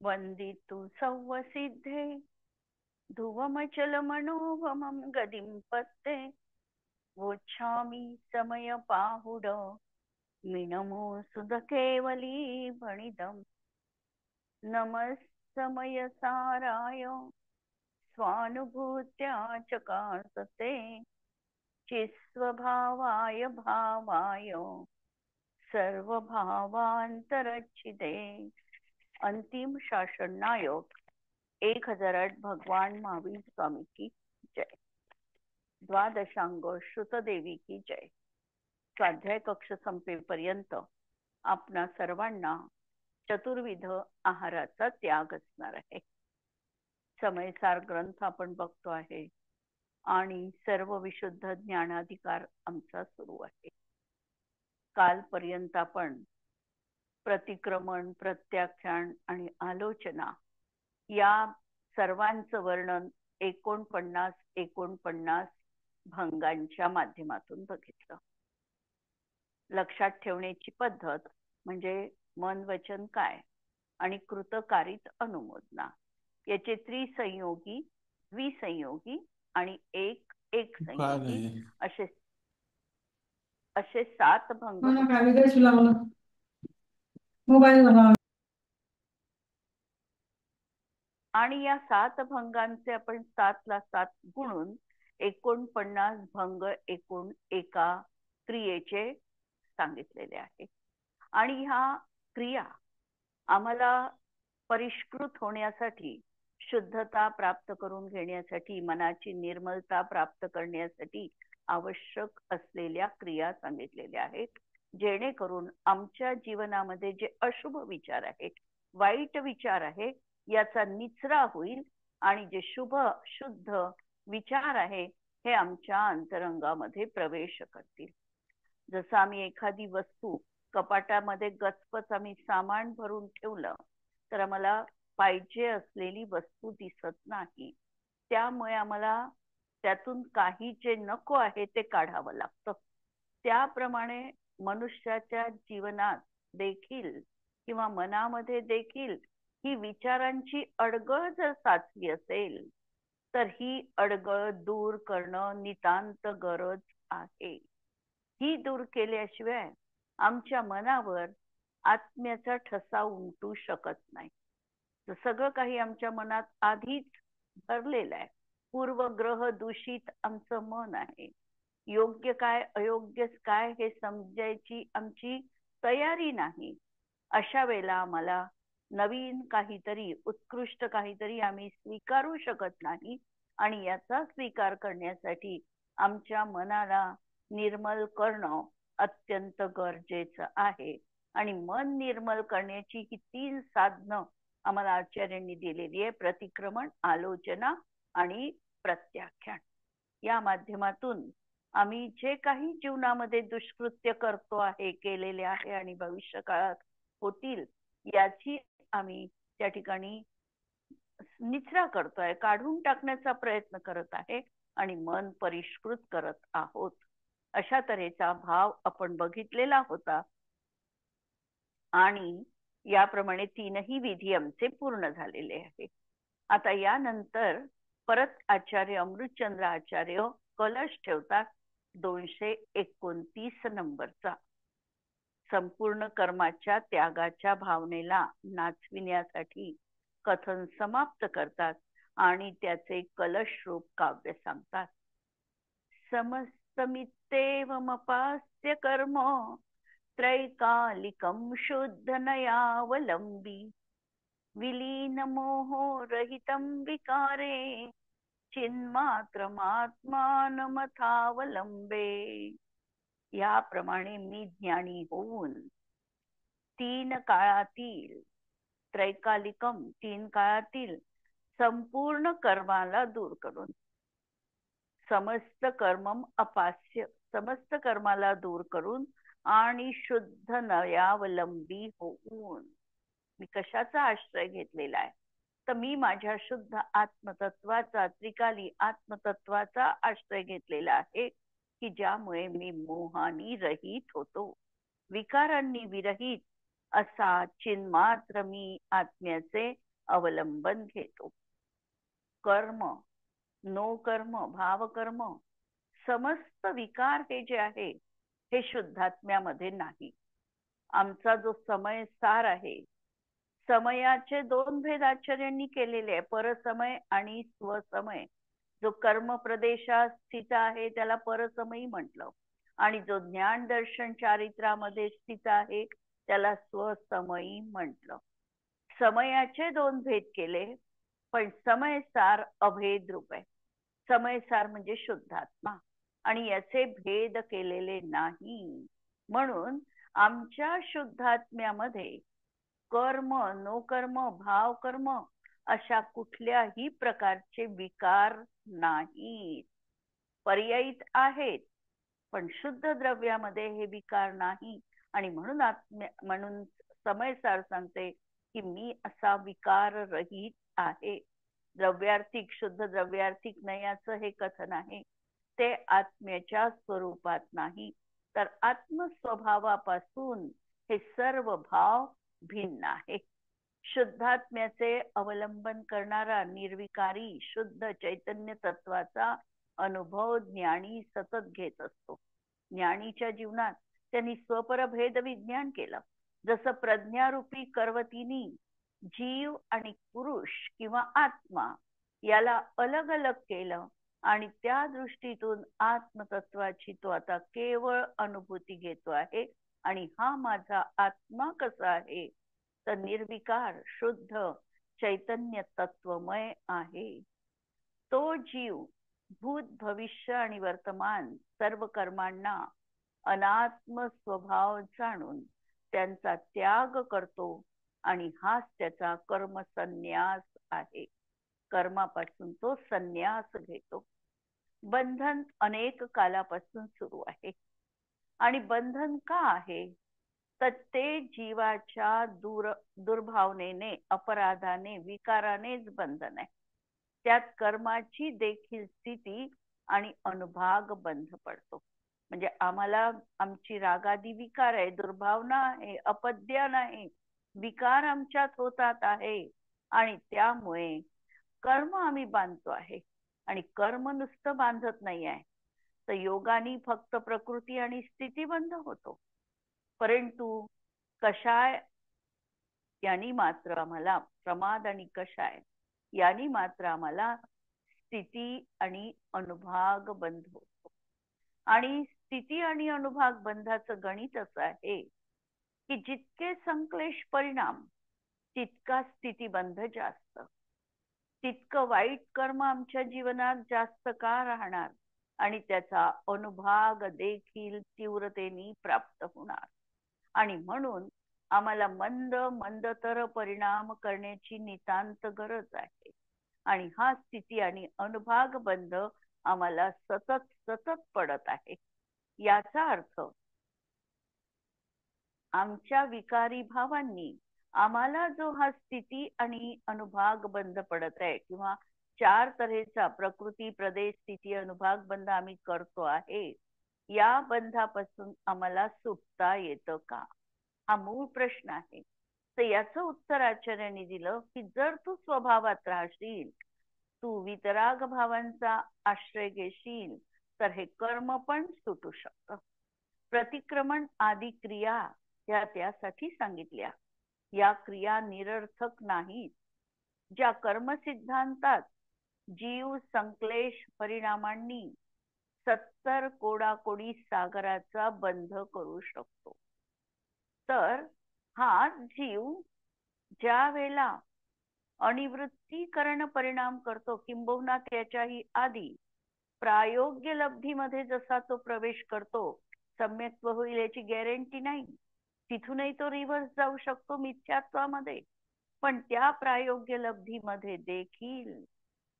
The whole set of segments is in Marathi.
वंदितु सौवसिद्धे ध्रुवमचलमनोभमं गदिं पत्ते वोच्छामि समयपाहुड मिनमो सुधकेवली भणिदम् नमस्समयसाराय स्वानुभूत्या चकासते चिस्वभावाय भावाय सर्वभावांतरच्छिदे। अंतिम शासन नायक 1008 भगवान महावीर स्वामी की जय। द्वादशांग श्रुतदेवी की जय। स्वाध्याय कक्ष संपेपर्यंत आपणा सर्वांना चतुर्विध आहाराचा त्याग असणार आहे। समयसार ग्रंथ आपण बघतो आहे आणि सर्व विशुद्ध ज्ञानाधिकार आमचा सुरू आहे। कालपर्यंत आपण प्रतिक्रमण, प्रत्याख्यान आणि आलोचना या सर्वांचं वर्णन 49 भंगांच्या माध्यमातून बघितलं। लक्षात ठेवण्याची पद्धत म्हणजे मन वचन काय आणि कृतकारित अनुमोदना याचे त्रिसंयोगी, द्विसंयोगी आणि एक संयोगी असे 7 भंग आणि या 7 भंगांचे आपण 7 ला 7 गुणून 49 भंग एकूण एका क्रियेचे सांगितलेले आहे। आणि ह्या क्रिया आम्हाला परिष्कृत होण्यासाठी, शुद्धता प्राप्त करून घेण्यासाठी, मनाची निर्मलता प्राप्त करण्यासाठी आवश्यक असलेल्या क्रिया सांगितलेल्या आहेत, जेणेकरून आमच्या जीवनामध्ये जे अशुभ विचार आहेत, वाईट विचार आहे याचा निचरा होईल आणि जे शुभ शुद्ध विचार आहे हे आमच्या अंतरंगामध्ये प्रवेश करतील। जसं आम्ही एखादी वस्तू कपाटामध्ये गचपच आम्ही सामान भरून ठेवलं तर आम्हाला पाहिजे असलेली वस्तू दिसत नाही, त्यामुळे आम्हाला त्यातून काही जे नको आहे ते काढावं लागतं। त्याप्रमाणे मनुष्याच्या जीवनात देखील किंवा मनामध्ये देखील ही विचारांची अडगळ जर साचली असेल तर ही अडगळ दूर करणं नितांत गरज आहे। ही दूर केल्याशिवाय आमच्या मनावर आत्म्याचा ठसा उमटू शकत नाही। सगळं काही आमच्या मनात आधीच भरलेलं आहे, पूर्वग्रह दूषित आमचं मन आहे। योग्य काय अयोग्य काय हे समजायची आमची तयारी नाही। अशा वेळेला आम्हाला नवीन काहीतरी, उत्कृष्ट काहीतरी आम्ही स्वीकारू शकत नाही आणि याचा स्वीकार करण्यासाठी आमच्या मनाला निर्मल करणं अत्यंत गरजेचं आहे। आणि मन निर्मल करण्याची ही 3 साधनं आम्हाला आचार्यांनी दिलेली आहे, प्रतिक्रमण, आलोचना आणि प्रत्याख्यान। या माध्यमातून आम्ही जे काही जीवनामध्ये दुष्कृत्य करतो आहे, केलेले आहे आणि भविष्य काळात होतील याची आम्ही त्या ठिकाणी निचरा करतोय, काढून टाकण्याचा प्रयत्न करत आहे आणि मन परिष्कृत करत आहोत। अशा तऱ्हेचा भाव आपण बघितलेला होता आणि याप्रमाणे 3ही विधी आमचे पूर्ण झालेले आहे। आता यानंतर परत आचार्य अमृतचंद्र आचार्य कलश ठेवतात 229 नंबरचा। संपूर्ण कर्माच्या त्यागाच्या भावनेला नाचविण्यासाठी कथन समाप्त करतात आणि त्याचे कलश रूप काव्य सांगतात। समस्तमित्तेवमपास्य कर्म त्रैकालिकं शुद्धनयावलंबी विलीन मोहो रहितं विकारे चिन्मात्रमात्मानमथावलंबे। याप्रमाणे मी ज्ञानी होऊन 3 काळातील, त्रैकालिकम 3 काळातील संपूर्ण कर्माला दूर करून, समस्त कर्मम अपास्य समस्त कर्माला दूर करून आणि शुद्ध नयावलंबी होऊन, मी कशाचा आश्रय घेतलेला आहे तर मी माझ्या शुद्ध आत्मतत्वाचा, त्रिकाली आत्मतत्वाचा आश्रय घेतलेला आहे की ज्यामुळे मी मोहानी रहित होतो, विकारांनी विरहित असा चिन्मात्र मी आत्म्याचे अवलंबन घेतो. कर्म, नो कर्म, भाव कर्म, समस्त विकार हे जे आहे हे शुद्धात्म्यामध्ये नाही. आमचा जो समय सार आहे, समयाचे दोन भेद आचार्यांनी केलेले आहे, परसमय आणि स्वसमय. जो कर्म प्रदेशात स्थित आहे त्याला परसमयी म्हटलं, आणि जो ज्ञान दर्शन चारित्रामध्ये स्थित आहे त्याला स्वसमयी म्हटलं. समयाचे दोन भेद केले, पण समयसार अभेद रूप आहे. समयसार म्हणजे शुद्धात्मा, आणि याचे भेद केलेले नाही. म्हणून आमच्या शुद्धात्म्यामध्ये कर्म, नो कर्म, भाव कर्म अशा कुठल्याही प्रकारचे विकार नाहीत. पर्यायित आहेत, पण शुद्ध द्रव्यामध्ये हे विकार नाही. आणि म्हणून समयसार सांगते की मी असा विकार रहित आहे. द्रव्यार्थिक, शुद्ध द्रव्यार्थिक नयाचं हे कथन आहे ते आत्म्याच्या स्वरूपात नाही, तर आत्मस्वभावापासून हे सर्व भाव भिन्न आहे. शुद्धात्म्याचे अवलंबन करणारा निर्विकारी शुद्ध चैतन्य तत्वाचा अनुभव ज्ञानी सतत घेत असतो. ज्ञानीच्या जीवनात त्यांनी स्वपरभेद विज्ञान केलं. जसं प्रज्ञारूपी करवतीनी जीव आणि पुरुष किंवा आत्मा याला अलग अलग केलं, आणि त्या दृष्टीतून आत्मतत्वाची तो आता केवळ अनुभूती घेतो आहे. आणि हा माझा आत्मा कसा आहे, तर निर्विकार शुद्ध चैतन्य तत्वमय आहे. तो जीव भूत, भविष्य आणि वर्तमान सर्व कर्मांना अनात्म स्वभाव जाणून त्यांचा त्याग करतो, आणि हाच त्याचा कर्मसन्यास आहे. कर्मापासून तो संन्यास घेतो. बंधन अनेक कालापासून सुरू आहे, आणि बंधन का आहे, तर ते जीवाच्या दुर्भावनेने, अपराधाने, विकारानेच बंधन आहे. त्यात कर्माची देखील स्थिती आणि अनुभाग बंध पडतो. म्हणजे आम्हाला आमची रागादी विकार आहे, दुर्भावना आहे, अपद्यान आहे, विकार आमच्यात होतात आहे, आणि त्यामुळे कर्म आम्ही बांधतो आहे. आणि कर्म नुसतं बांधत नाही आहे, तर योगाने फक्त प्रकृती आणि स्थिती बंध होतो. परंतु कषाय यांनी मात्र आम्हाला, प्रमाद आणि कषाय यांनी मात्र आम्हाला स्थिती आणि अनुभाग बंध होतो. आणि स्थिती आणि अनुभाग बंधाचं गणित असं आहे की जितके संक्लेश परिणाम तितका स्थितीबंध जास्त, तितकं वाईट कर्म आमच्या जीवनात जास्त का राहणार, आणि त्याचा अनुभाग देखील तीव्रतेने प्राप्त होणार. आणि म्हणून आम्हाला मंदतर परिणाम करण्याची नितांत गरज आहे. आणि हा स्थिती आणि अनुभाग बंध आम्हाला सतत सतत पडत आहे. याचा अर्थ आमच्या विकारी भावांनी आम्हाला जो हा स्थिती आणि अनुभाग बंध पडत आहे, किंवा चार तऱ्हेचा प्रकृती, प्रदेश, स्थिती, अनुभाग बंध आम्ही करतो आहे, या बंधापासून आम्हाला सुटता येतं का, हा मूळ प्रश्न आहे. तर याचं उत्तर आचार्यांनी दिलं की जर तू स्वभावात राहशील, तू वितराग भावांचा आश्रय घेशील, तर हे कर्म पण सुटू शकतं. प्रतिक्रमण आदी क्रिया या त्यासाठी सांगितल्या. या क्रिया निरर्थक नाहीत. ज्या कर्म सिद्धांतात जीव संक्लेश परिणामांनी 70 कोडाकोडी सागराचा बंध करू शकतो, तर हा जीव ज्या वेळेला अनिवृत्तीकरण परिणाम करतो, किंबहुना त्याच्याही आधी प्रायोग्य लब्धीमध्ये जसा तो प्रवेश करतो, सम्यक्त्व होईल याची गॅरंटी नाही. तिथूनही तो रिव्हर्स जाऊ शकतो मिथ्यात्वामध्ये. पण त्या प्रायोग्य लब्धीमध्ये देखील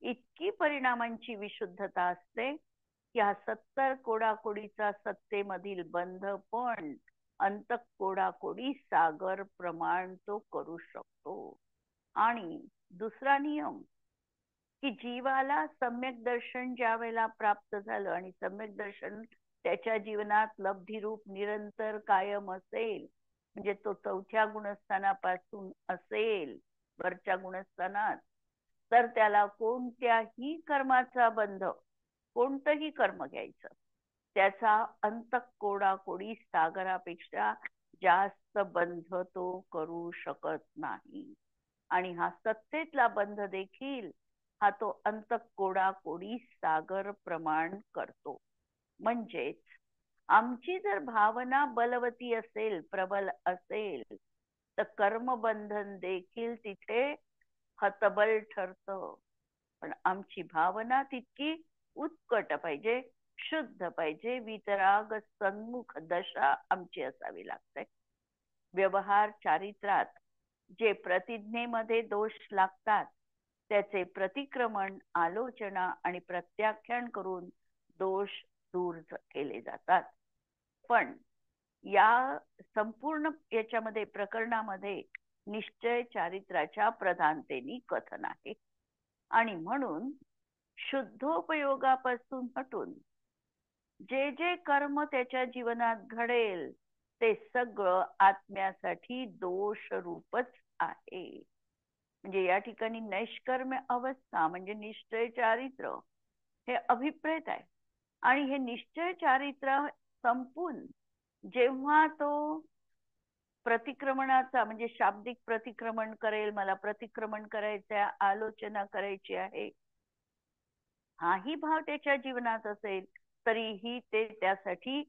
इतकी परिणामांची विशुद्धता असते की हा 70 कोडाकोडीचा सत्तेमधील बंध पण अंतःकोडाकोडी सागर प्रमाण तो करू शकतो. आणि दुसरा नियम की जीवाला सम्यक दर्शन ज्या वेळेला प्राप्त झालं, आणि सम्यक दर्शन त्याच्या जीवनात लब्धिरूप निरंतर कायम असेल, म्हणजे तो चौथ्या गुणस्थानापासून असेल, वरच्या गुणस्थानात, तर त्याला कोणत्याही कर्माचा बंध, कोणतंही कर्म घ्यायचं, त्याचा अंतःकोडाकोडी सागरापेक्षा जास्त बंध तो करू शकत नाही. आणि हा सत्तेतला बंध देखील हा तो अंतःकोडाकोडी सागर प्रमाण करतो. म्हणजेच आमची जर भावना बलवती असेल, प्रबल असेल, तर कर्मबंधन देखील तिथे हतबल ठरतं. पण आमची भावना तितकी उत्कट पाहिजे, शुद्ध पाहिजे, वितराग सन्मुख दशा आमची असावी लागते. व्यवहार चारित्रात जे प्रतिज्ञेमध्ये दोष लागतात त्याचे प्रतिक्रमण, आलोचना आणि प्रत्याख्यान करून दोष दूर केले जातात. पण या संपूर्ण याच्यामध्ये प्रकरणामध्ये निश्चय चारित्राच्या प्रधानतेने कथन आहे. आणि म्हणून शुद्धोपयोगापासून हटून जे जे कर्म त्याच्या जीवनात घडेल ते सगळं आत्म्यासाठी दोष रूपच आहे. म्हणजे या ठिकाणी नैष्कर्म्य अवस्था म्हणजे निश्चय चारित्र हे अभिप्रेत आहे. आणि हे निश्चय चारित्र संपून जेव्हा तो प्रतिक्रमणाचा म्हणजे शाब्दिक प्रतिक्रमण करेल, मला प्रतिक्रमण करायचंय, आलोचना करायची आहे, हाही भाव त्याच्या जीवनात असेल तरीही ते त्यासाठी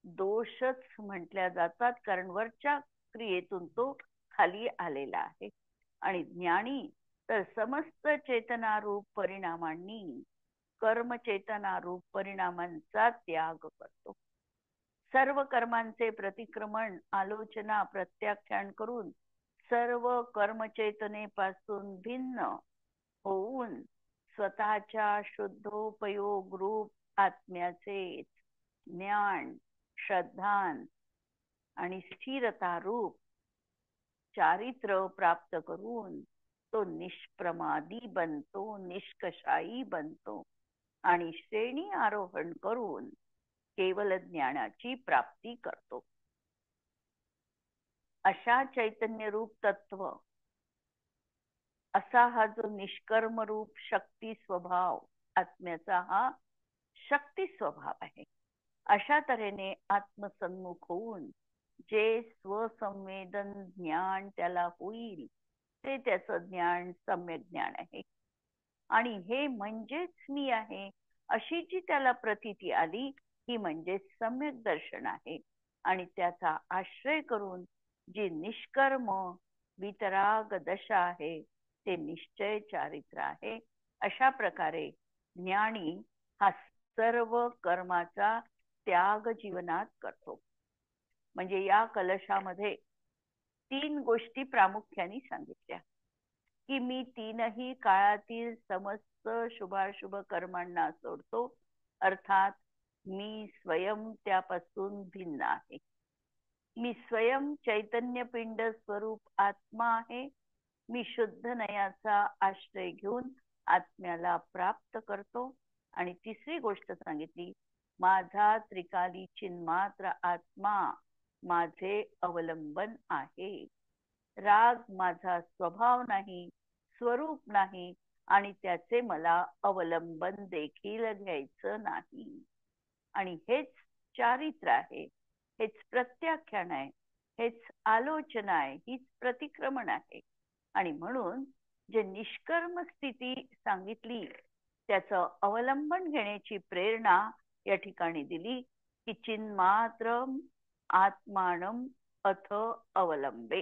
दोषच म्हटल्या जातात, कारण वरच्या क्रियेतून तो खाली आलेला आहे. आणि ज्ञानी तर समस्त चेतनारूप परिणामांनी कर्मचेतनारूप परिणामांचा त्याग करतो. सर्व कर्मांचे प्रतिक्रमण, आलोचना, प्रत्याख्यान करून सर्व कर्मचेतनेपासून भिन्न होऊन स्वतःच्या शुद्धोपयोग रूप आत्म्याचे ज्ञान, श्रद्धान आणि स्थिरता रूप चारित्र प्राप्त करून तो निष्प्रमादी बनतो, निष्कषायी बनतो आणि श्रेणी आरोहण करून केवल ज्ञानाची प्राप्ती करतो. अशा चैतन्य रूप तत्व, असा हा जो निष्कर्म रूप शक्ती स्वभाव आत्म्याचा हा शक्ती स्वभाव आहे. अशा तऱ्हेने आत्मसन्मुख होऊन जे स्वसंवेदन ज्ञान त्याला होईल ते त्याचं ज्ञान सम्यक ज्ञान आहे. आणि हे म्हणजेच मी आहे अशी जी त्याला प्रतीती आली ही म्हणजे सम्यक दर्शन आहे. आणि त्याचा आश्रय करून जी निष्कर्म वितराग दशा आहे ते निश्चय चारित्र आहे. अशा प्रकारे ज्ञानी हा सर्व कर्माचा त्याग जीवनात करतो. म्हणजे या कलशामध्ये 3 गोष्टी प्रामुख्याने सांगितल्या की मी 3ही काळातील समस्त शुभाशुभ कर्मांना सोडतो, अर्थात मी स्वयं त्यापासून भिन्न आहे. मी स्वयं चैतन्य पिंड स्वरूप आत्मा आहे. मी शुद्ध नयाचा आश्रय घेऊन आत्म्याला प्राप्त करतो. आणि तिसरी गोष्ट सांगितली, माझा त्रिकाली चिन्मात्र आत्मा माझे अवलंबन आहे. राग माझा स्वभाव नाही, स्वरूप नाही आणि त्याचे मला अवलंबन देखील घ्यायचं नाही. आणि हेच चारित्र आहे, हेच प्रत्याख्यान आहे, हेच आलोचना आहे, हीच प्रतिक्रमण आहे. आणि म्हणून जे निष्कर्म स्थिती सांगितली त्याचं अवलंबन घेण्याची प्रेरणा या ठिकाणी दिली की चिन्मात्र आत्मानम अथ अवलंबे.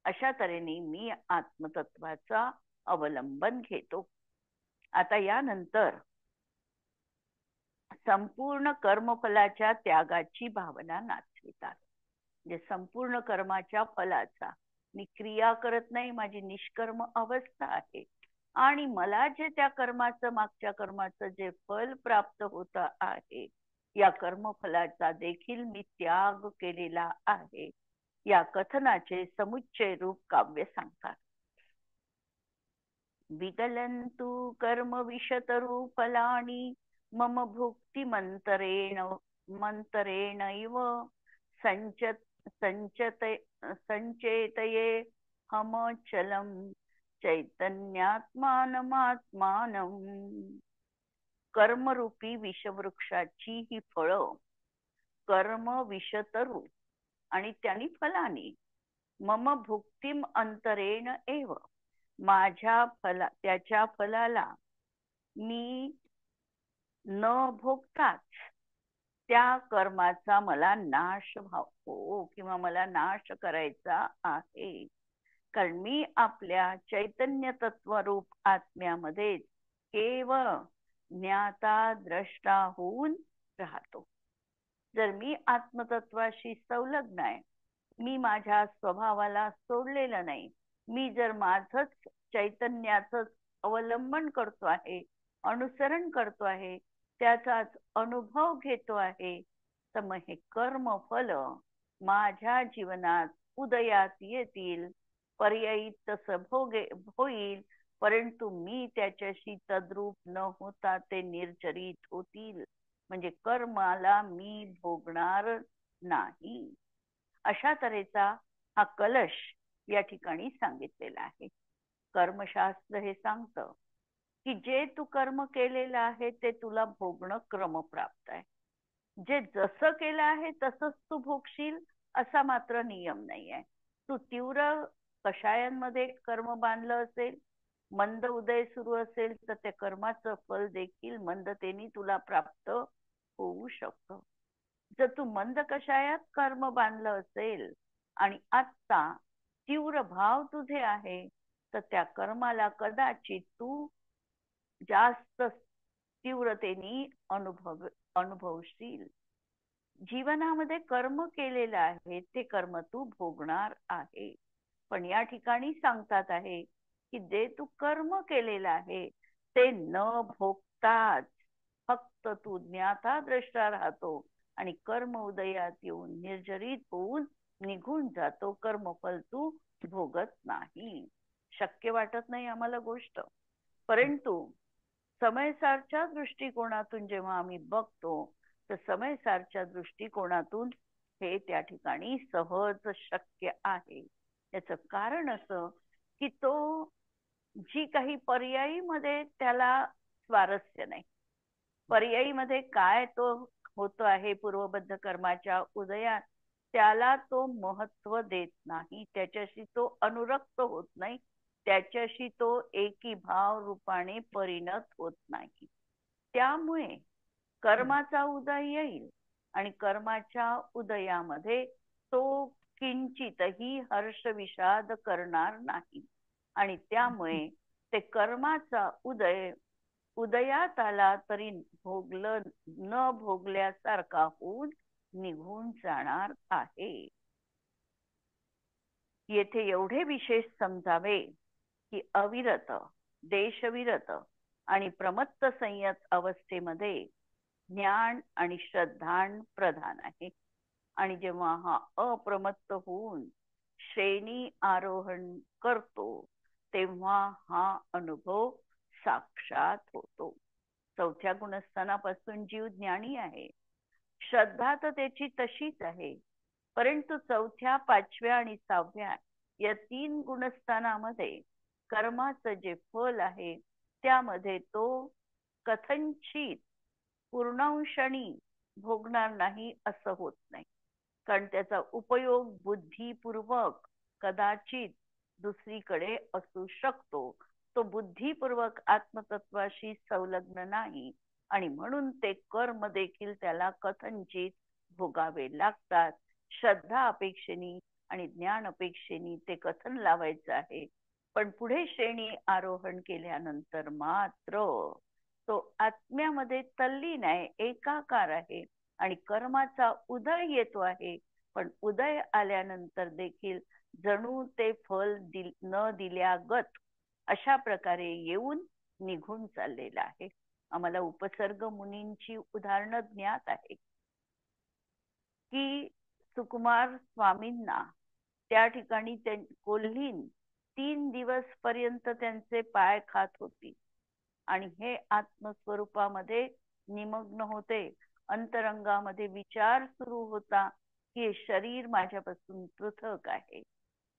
अशा तऱ्हेने मी आत्मतत्वाचा अवलंबन घेतो. आता यानंतर संपूर्ण कर्मफलाच्या त्यागाची भावना नाचवितात. म्हणजे संपूर्ण कर्माच्या फलाचा मी क्रिया करत नाही, माझी निष्कर्म अवस्था आहे आणि मला जे त्या कर्माचं मागच्या कर्माचं जे फल प्राप्त होत आहे या कर्मफलाचा देखील मी त्याग केलेला आहे. या कथनाचे समुच्चय रूप काव्य सांगतात. विगलंतु कर्म विशतरू फलानी मम भुक्ती मंतरेणैव संचेतये हम चलम चैतन्यात्मानमात्मानं कर्मरूपी विषवृक्षाची ही फळं कर्म विषतरू आणि त्यांनी फलानी मम भुक्तिम अंतरेण एव त्याच्या फलाला मी न भोगताच त्या कर्माचा मला नाश हो किंवा मला नाश करायचा आहे. कारण मी आपल्या चैतन्य तत्वरूप आत्म्यामध्ये केवळ ज्ञाता द्रष्टा होऊन राहतो. जर मी आत्मतत्वाशी संलग्न आहे, मी माझ्या स्वभावाला सोडलेलं नाही, मी जर माझंच चैतन्याचंच अवलंबन करतो आहे, अनुसरण करतो आहे, त्याचाच अनुभव घेतो आहे, तर मग हे कर्मफल माझ्या जीवनात उदयात येतील. पर्यायी तसं होईल, परंतु मी त्याच्याशी तद्रूप न होता ते निर्जरित होतील. म्हणजे कर्माला मी भोगणार नाही. अशा तऱ्हेचा हा कलश या ठिकाणी सांगितलेला आहे. कर्मशास्त्र हे सांगतं की जे तू कर्म केलेलं आहे ते तुला भोगणं क्रमप्राप्त आहे. जे जसं केलं आहे तसंच तू भोगशील असा मात्र नियम नाही आहे. तू तीव्र कषायांमध्ये कर्म बांधलं असेल, मंद उदय सुरू असेल, तर त्या कर्माचं फल देखील मंदतेने तुला प्राप्त होऊ शकतं. जर तू मंद कषायात कर्म बांधलं असेल आणि आत्ता तीव्र भाव तुझे आहे, तर त्या कर्माला कदाचित तू जास्त तीव्रतेने अनुभवशील. जीवनामध्ये कर्म केलेलं आहे ते कर्म तू भोगणार आहे. पण या ठिकाणी सांगतात आहे की जे तू कर्म केलेलं आहे ते न भोगताच फक्त तू ज्ञाता द्रष्टा राहतो आणि कर्म उदयात येऊन निर्जरित होऊन निघून जातो. कर्मफल तू भोगत नाही. शक्य वाटत नाही आम्हाला गोष्ट, परंतु समयसारच्या दृष्टिकोनातून जेव्हा आम्ही बघतो तर समयसारच्या दृष्टिकोनातून हे त्या ठिकाणी सहज शक्य आहे. याचं कारण असं की तो जी काही पर्यायीमध्ये त्याला स्वारस्य नाही. पर्यायीमध्ये काय तो होतो आहे पूर्वबद्ध कर्माच्या उदयात, त्याला तो महत्व देत नाही, त्याच्याशी तो अनुरक्त होत नाही, त्याच्याशी तो एकी भाव रूपाने परिणत होत नाही. त्यामुळे कर्माचा उदय येईल आणि कर्माच्या उदयामध्ये तो किंचितही हर्ष विषाद करणार नाही आणि त्यामुळे ते कर्माचा उदयात आला तरी न भोगल्यासारखा होऊन निघून जाणार आहे. येथे एवढे विशेष समजावे की अविरत, देशविरत आणि प्रमत्त संयत अवस्थेमध्ये ज्ञान आणि श्रद्धान प्रधान आहे. आणि जेव्हा हा अप्रमत्त होऊन श्रेणी आरोहण करतो तेव्हा हा अनुभव साक्षात होतो. चौथ्या गुणस्थानापासून जीव ज्ञानी आहे. श्रद्धा तर त्याची तशीच आहे, परंतु चौथ्या, पाचव्या आणि सहाव्या या 3 गुणस्थानामध्ये कर्माचं जे फल आहे त्यामध्ये तो कथनचित पूर्णांशणी भोगणार नाही असं होत नाही. कारण त्याचा उपयोग बुद्धिपूर्वक कदाचित दुसरीकडे असू शकतो. तो बुद्धिपूर्वक आत्मतत्वाशी संलग्न नाही आणि म्हणून ते कर्म देखील त्याला कथनचित भोगावे लागतात. श्रद्धा अपेक्षेने आणि ज्ञान अपेक्षेने ते कथन लावायचं आहे, पण पुढे श्रेणी आरोहण केल्यानंतर मात्र तो आत्म्यामध्ये तल्लीन आहे, एकाकार आहे आणि कर्माचा उदय येतो आहे. पण उदय आल्यानंतर देखील जणू ते फल न दिल्यागत अशा प्रकारे येऊन निघून चाललेला आहे. आम्हाला उपसर्ग मुनींची उदाहरणं ज्ञात आहे की सुकुमार स्वामींना त्या ठिकाणी कोल्हीन 3 दिवस पर्यंत त्यांचे पाय खात होती आणि हे आत्मस्वरूपामध्ये निमग्न होते. अंतरंगामध्ये विचार सुरू होता की शरीर माझ्यापासून पृथक आहे,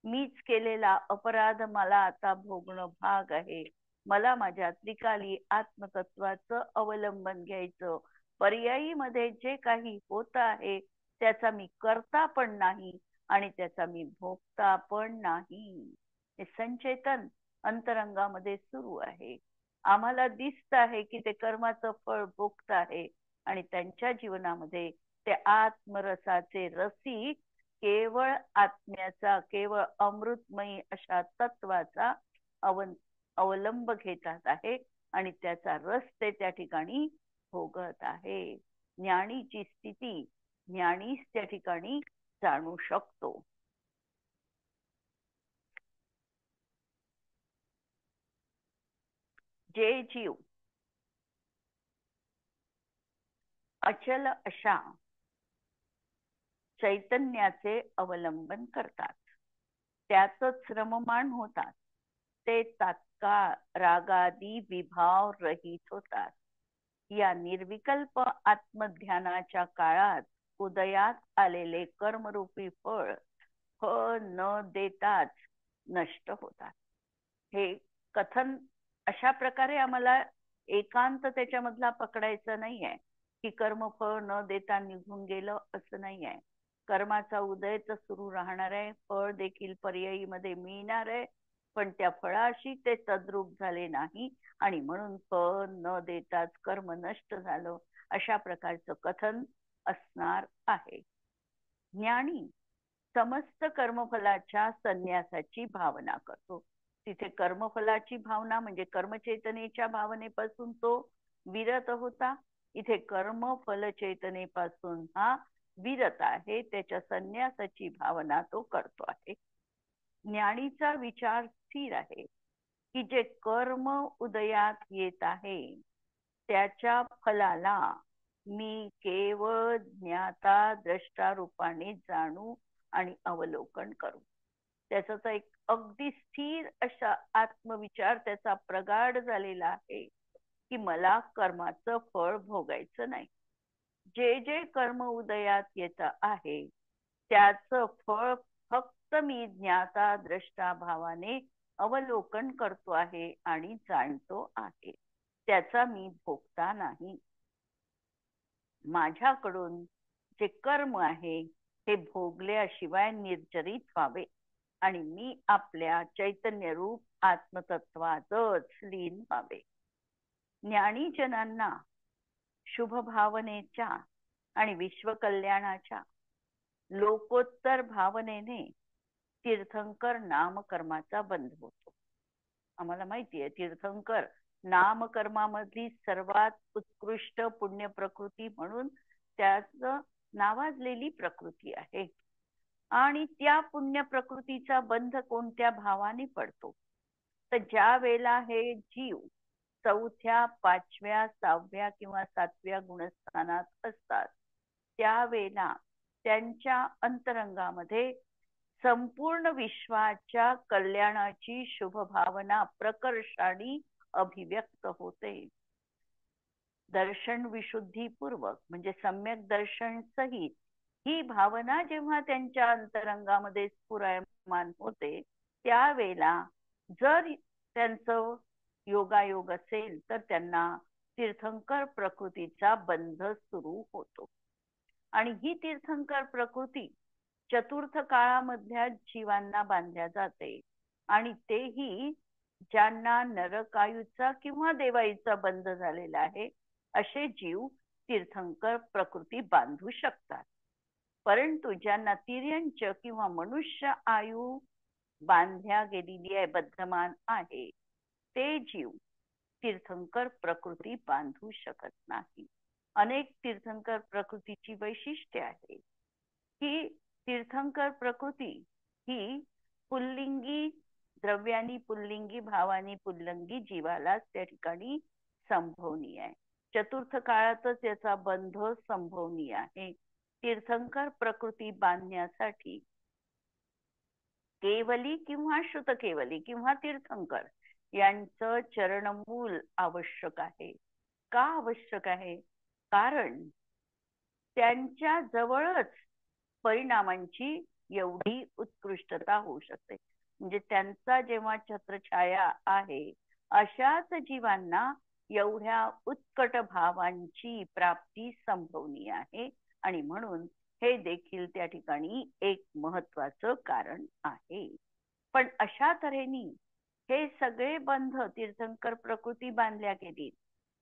मीच केलेला अपराध मला आता भोगणं भाग आहे. मला माझ्या त्रिकाली आत्मतत्वाचं अवलंबन घ्यायचं. पर्यायी मध्ये जे काही होत आहे त्याचा मी करता पण नाही आणि त्याचा मी भोगता पण नाही. हे संचेतन अंतरंगामध्ये सुरू आहे. आम्हाला दिसत आहे की ते कर्माचं फळ भोगत आहे आणि त्यांच्या जीवनामध्ये ते आत्मरसाचे रसिक केवळ आत्म्याचा, केवळ अमृतमयी अशा तत्वाचा अवलंब घेतात आहे आणि त्याचा रस ते त्या ठिकाणी भोगत आहे. ज्ञानीची स्थिती ज्ञानीच त्या ठिकाणी जाणू शकतो. जे जीव अचल अशा चैतन्याचे अवलंबन करतात, त्यातच रममाण होतात, ते तात्काळ रागादी विभाव रहित होतात. या निर्विकल्प आत्मध्यानाच्या काळात उदयात आलेले कर्मरूपी फळ न देताच नष्ट होतात. हे कथन अशा प्रकारे आम्हाला एकांत त्याच्यामधला पकडायचा नाहीये की कर्मफळ न देता निघून गेलं असं नाहीये. कर्माचा उदय तर सुरू राहणार आहे, फळ देखील पर्यायी मध्ये मिळणार आहे, पण त्या फळाशी ते तद्रूप झाले नाही आणि म्हणून फळ न देताच कर्म नष्ट झालं, अशा प्रकारचं कथन असणार आहे. ज्ञानी समस्त कर्मफलाच्या संन्यासाची भावना करतो. तिथे कर्मफलाची भावना म्हणजे कर्मचेतनेच्या भावनेपासून तो विरत होता. इथे कर्मफल चेतनेपासून हा विरत आहे, त्याच्या संन्यासाची भावना तो करतो आहे. ज्ञानीचा विचार स्थिर आहे की जे कर्म उदयात येत आहे त्याच्या फलाला मी केवळ ज्ञाता द्रष्टा रूपाने जाणू आणि अवलोकन करू. त्याचा एक अगदी स्थिर असा आत्मविचार त्याचा प्रगाढ झालेला आहे की मला कर्माचं फळ भोगायचं नाही. जे जे कर्म उदयात येत आहे त्याचं फळ फक्त मी ज्ञाता द्रष्टा भावाने अवलोकन करतो आहे आणि जाणतो आहे, त्याचा मी भोगता नाही. माझ्याकडून जे कर्म आहे हे भोगल्याशिवाय निर्जरित व्हावे आणि मी आपल्या चैतन्य रूप आत्मतत्वातच लीन व्हावे. ज्ञानीजनांना शुभ भावनेच्या आणि विश्वकल्याणाच्या लोकोत्तर भावनेने तीर्थंकर नामकर्माचा बंध होतो. आम्हाला माहिती आहे तीर्थंकर नामकर्मामधली सर्वात उत्कृष्ट पुण्य प्रकृती म्हणून त्याच नावाजलेली प्रकृती आहे. आणि त्या पुण्य प्रकृतीचा बंध कोणत्या भावाने पडतो तर ज्या वेळेला हे जीव चौथ्या, पाचव्या, सहाव्या किंवा सातव्या गुणस्थानात असतात त्यावेळेला त्यांच्या अंतरंगामध्ये संपूर्ण विश्वाच्या कल्याणाची शुभ भावना प्रकर्षाने अभिव्यक्त होते. दर्शन विशुद्धीपूर्वक म्हणजे सम्यक दर्शन सहित ही भावना जेव्हा त्यांच्या अंतरंगामध्ये स्फुरायमान होते त्यावेळेला जर त्यांचं योगायोग असेल तर त्यांना तीर्थंकर प्रकृतीचा बंध सुरू होतो. आणि ही तीर्थंकर प्रकृती चतुर्थ काळामधल्या जीवांना बांधल्या जाते आणि तेही ज्यांना नरकायूचा किंवा देवाईचा बंध झालेला आहे असे जीव तीर्थंकर प्रकृती बांधू शकतात. परंतु ज्यांना तिर्यंच किंवा मनुष्य आयु बांधल्या गेलेली आहे, बद्धमान आहे, ते जीव तीर्थंकर प्रकृती बांधू शकत नाही. अनेक तीर्थंकर प्रकृतीची वैशिष्ट्ये आहे की तीर्थंकर प्रकृती ही पुल्लिंगी द्रव्यानी पुल्लिंगी भावानी पुल्लिंगी जीवाला त्या ठिकाणी संभवनीय आहे. चतुर्थ काळातच याचा बंध संभवनीय आहे. तीर्थंकर प्रकृती बांधण्यासाठी केवली किंवा श्रुत केवली किंवा तीर्थंकर यांचं चरणमूल आवश्यक आहे. का आवश्यक आहे? कारण त्यांच्या जवळच परिणामांची एवढी उत्कृष्टता होऊ शकते. म्हणजे त्यांचा जेव्हा छत्रछाया आहे अशाच जीवांना एवढ्या उत्कट भावांची प्राप्ती संभवनीय आहे. आणि म्हणून हे देखील त्या ठिकाणी एक महत्वाचं कारण आहे. पण अशा तऱ्हेने हे सगळे बंध तीर्थंकर प्रकृती बांधल्या गेली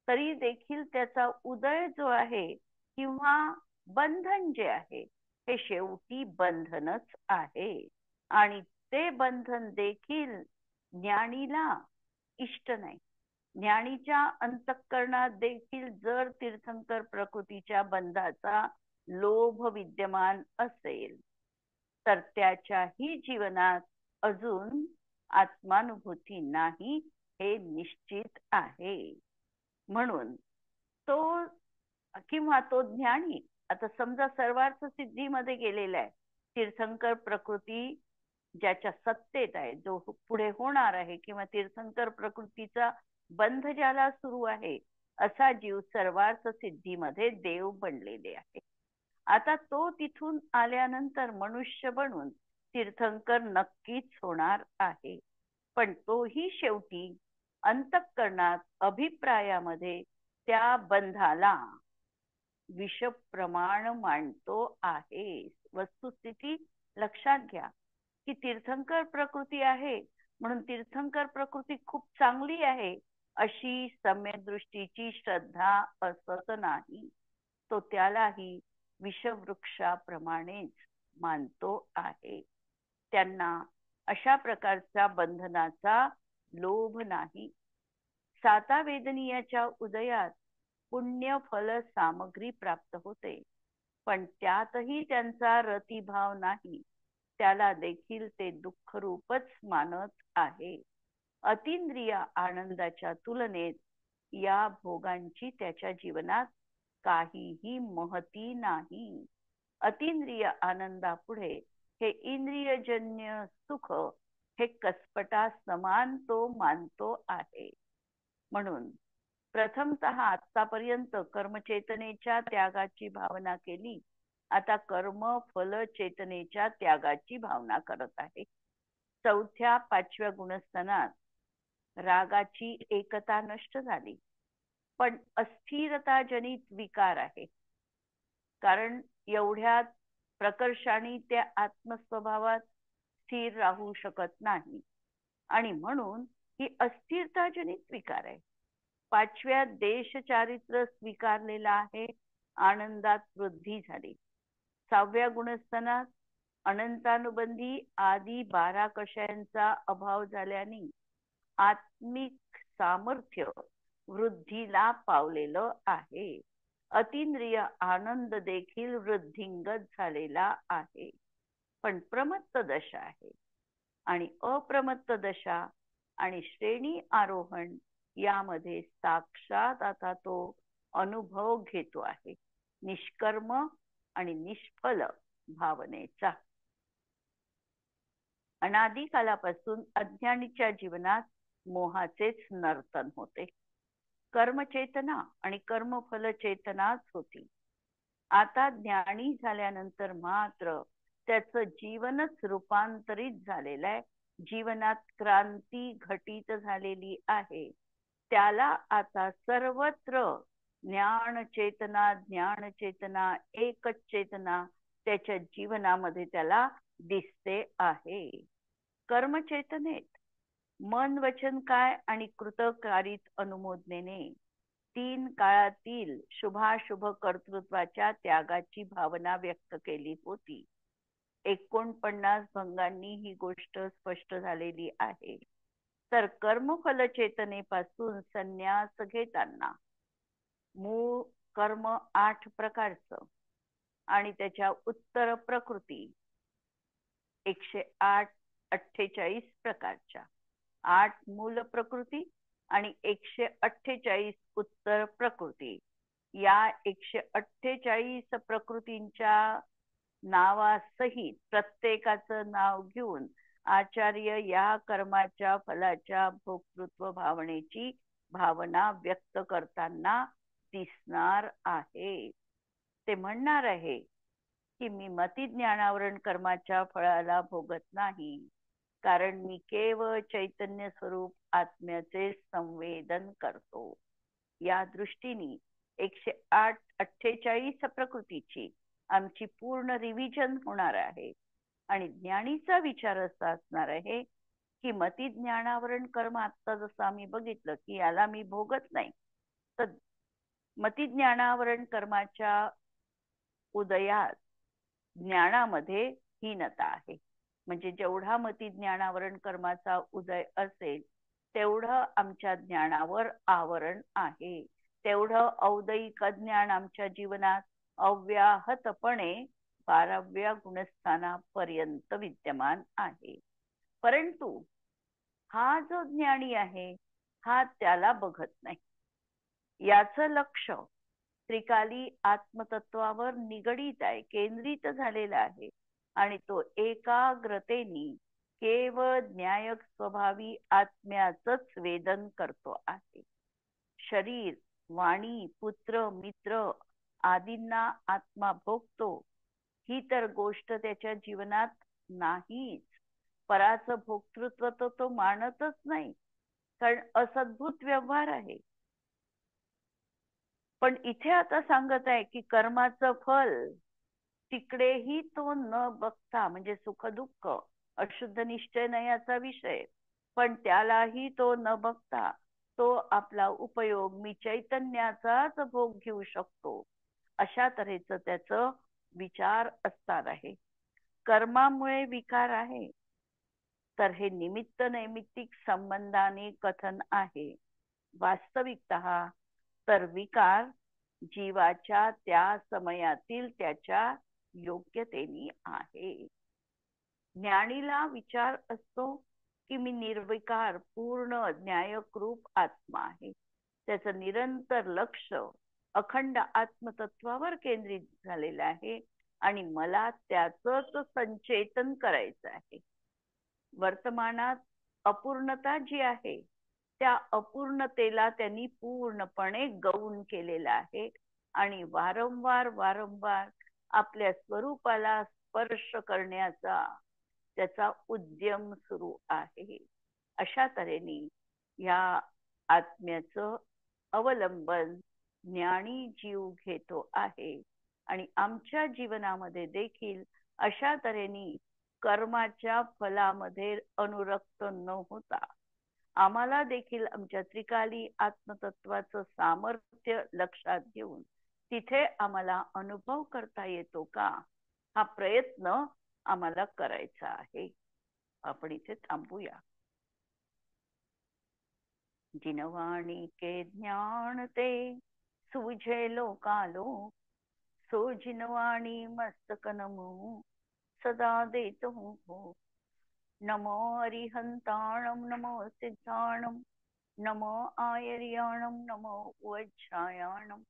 तरी देखील त्याचा उदय जो आहे किंवा बंधन जे आहे हे शेवटी बंधनच आहे. आणि ते बंधन देखील ज्ञानीला इष्ट नाही. ज्ञानीच्या अंतःकरणात देखील जर तीर्थंकर प्रकृतीच्या बंधाचा लोभ विद्यमान असेल तर त्याच्याही जीवनात अजून आत्मानुभूती नाही हे निश्चित आहे. म्हणून तो किंवा तो ज्ञानी आता समजा सर्वार्थ सिद्धीमध्ये गेलेला आहे, तीर्थंकर प्रकृती ज्याच्या सत्तेत आहे, जो पुढे होणार आहे किंवा तीर्थंकर प्रकृतीचा बंध ज्याला सुरू आहे असा जीव सर्वार्थ सिद्धीमध्ये देव बनलेले आहे. आता तो तिथून आल्यानंतर मनुष्य बनून तीर्थंकर नक्कीच होणार आहे. पण तोही शेवटी अंतःकरणात अभिप्रायामध्ये त्या बंधाला विषप्रमाण मानतो आहे. वस्तुस्थिती लक्षात घ्या की तीर्थंकर प्रकृती आहे म्हणून तीर्थंकर प्रकृती खूप चांगली आहे अशी सम्यक दृष्टीची श्रद्धा असत नाही. तो त्यालाही विषवृक्षाप्रमाणेच मानतो आहे. त्यांना अशा प्रकारच्या बंधनाचा लोभ नाही. साता वेदनीयाच्या उदयात पुण्य फल सामग्री प्राप्त होते पण त्यातही त्यांचा रतिभाव नाही. त्याला देखील ते दुःखरूपच मानत आहे. अतींद्रिय आनंदाच्या तुलनेत या भोगांची त्याच्या जीवनात काहीही महती नाही. अतींद्रिय आनंदापुढे हे इंद्रियजन्य सुख हे कसपटा समान तो मानतो आहे. म्हणून प्रथमतः आतापर्यंत कर्मचेतनेच्या त्यागाची भावना केली, आता कर्म फल चेतनेच्या त्यागाची भावना करत आहे. चौथ्या पाचव्या गुणस्थानात रागाची एकता नष्ट झाली पण अस्थिरता जनित विकार आहे. कारण एवढ्या प्रकर्षाने त्या आत्मस्वभावात स्थिर राहू शकत नाही आणि म्हणून ही अस्थिरता जनित विकार आहे. पाचव्या देश चारित्र स्वीकारलेला आहे, आनंदात वृद्धी झाली. सहाव्या गुणस्थानात अनंतानुबंधी आदी 12 कषयांचा अभाव झाल्याने आत्मिक सामर्थ्य वृद्धीला पावलेलं आहे. अतींद्रिय आनंद देखील वृद्धिंगत झालेला आहे. पण प्रमत्त दशा आहे आणि अप्रमत्त दशा आणि श्रेणी आरोहण यामध्ये साक्षात आता तो अनुभव घेतो आहे निष्कर्म आणि निष्फल भावनेचा. अनादी कालापासून अज्ञानीच्या जीवनात मोहाचेच नर्तन होते. कर्मचेतना आणि कर्मफल चेतनाच होती. आता ज्ञानी झाल्यानंतर मात्र त्याचं जीवनच रूपांतरित झालेलं आहे. जीवनात क्रांती घटित झालेली आहे. त्याला आता सर्वत्र ज्ञान चेतना एकच चेतना त्याच्या जीवनामध्ये त्याला दिसते आहे. कर्मचेतनेत मन वचन काय आणि कृतकारित अनुमोदनेने 3 काळातील शुभाशुभ कर्तृत्वाच्या त्यागाची भावना व्यक्त केली होती. 49 भंगांनी ही गोष्ट स्पष्ट झालेली आहे. तर कर्मफल चेतनेपासून संन्यास घेताना मूळ कर्म 8 प्रकारचं आणि त्याच्या उत्तर प्रकृती 148 प्रकारच्या, 8 मूल प्रकृती आणि 148 उत्तर प्रकृती. या 148 प्रकृतींच्या नावासहित प्रत्येकाचं नाव घेऊन आचार्य या कर्माच्या फलाच्या भोक्तृत्व भावनेची भावना व्यक्त करताना दिसणार आहे. ते म्हणणार आहे की मी मती ज्ञानावरण कर्माच्या फळाला भोगत नाही, कारण मी केवळ चैतन्य स्वरूप आत्म्याचे संवेदन करतो. या दृष्टीने 148 प्रकृतीची आमची पूर्ण रिव्हिजन होणार आहे. आणि ज्ञानीचा विचार असा असणार आहे की मती ज्ञानावरण कर्म आता जसं आम्ही बघितलं की याला मी भोगत नाही, तर मती ज्ञानावरण कर्माच्या उदयात ज्ञानामध्ये हीनता आहे. म्हणजे जेवढा मती ज्ञानावरण कर्माचा उदय असेल तेवढं आमच्या ज्ञानावर आवरण आहे, तेवढं औदयिक ज्ञान आमच्या जीवनात अव्याहतपणे 12व्या गुणस्थानापर्यंत विद्यमान आहे. परंतु हा जो ज्ञानी आहे हा त्याला बघत नाही. याचं लक्ष त्रिकाली आत्मतत्वावर निगडीत आहे, केंद्रित झालेला आहे. आणि तो एकाग्रतेने केवळ न्यायक स्वभावी आत्म्याचंच वेदन करतो आहे. शरीर, वाणी, पुत्र, मित्र आदींना आत्मा भोगतो ही तर गोष्ट त्याच्या जीवनात नाहीच. पराचं भोक्तृत्व तो मानतच नाही, कारण असद्भुत व्यवहार आहे. पण इथे आता सांगत आहे की कर्माचं फल तिकडेही तो न बघता, म्हणजे सुख दुःख अशुद्ध निश्चय नयाचा विषय, पण त्यालाही तो न बघता तो आपला उपयोग मी चैतन्याचाच भोग घेऊ शकतो, अशा तऱ्हेचं त्याचं विचार असणार आहे. कर्मामुळे विकार आहे तर हे निमित्त नैमित्तिक संबंधाने कथन आहे. वास्तविकतः तर विकार जीवाच्या त्या समयातील त्याच्या योग्यतेने आहे. ज्ञानीला विचार असतो की मी निर्विकार पूर्ण न्यायक रूप आत्मा आहे. त्याचं निरंतर लक्ष अखंड आत्मतत्वावर केंद्रित झालेलं आहे आणि मला त्याचंच संचेतन करायचं आहे. वर्तमानात अपूर्णता जी आहे त्या अपूर्णतेला त्यांनी पूर्णपणे गौण केलेला आहे आणि वारंवार आपल्या स्वरूपाला स्पर्श करण्याचा त्याचा उद्यम सुरू आहे. अशा तऱ्हेने या आत्म्याचं अवलंबन ज्ञानी जीव घेतो आहे. आणि आमच्या जीवनामध्ये देखील अशा तऱ्हेने कर्माच्या फलामध्ये अनुरक्त न होता आम्हाला देखील आमच्या त्रिकाली आत्मतत्वाचं सामर्थ्य लक्षात घेऊन तिथे आम्हाला अनुभव करता येतो का, हा प्रयत्न आम्हाला करायचा आहे. आपण इथे थांबूया. जिनवाणी के ज्ञान ते सूझे लोकालोक, सो जिनवाणी मस्तक नमो सदा देत हो. नमो अरिहंताणम नमो सिद्धाणम नमो आयर्याणम नमो वज्रायाणम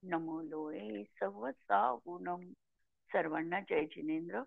नमो लोळे सवसागुणम. सर्वांना जय जिनेंद्र.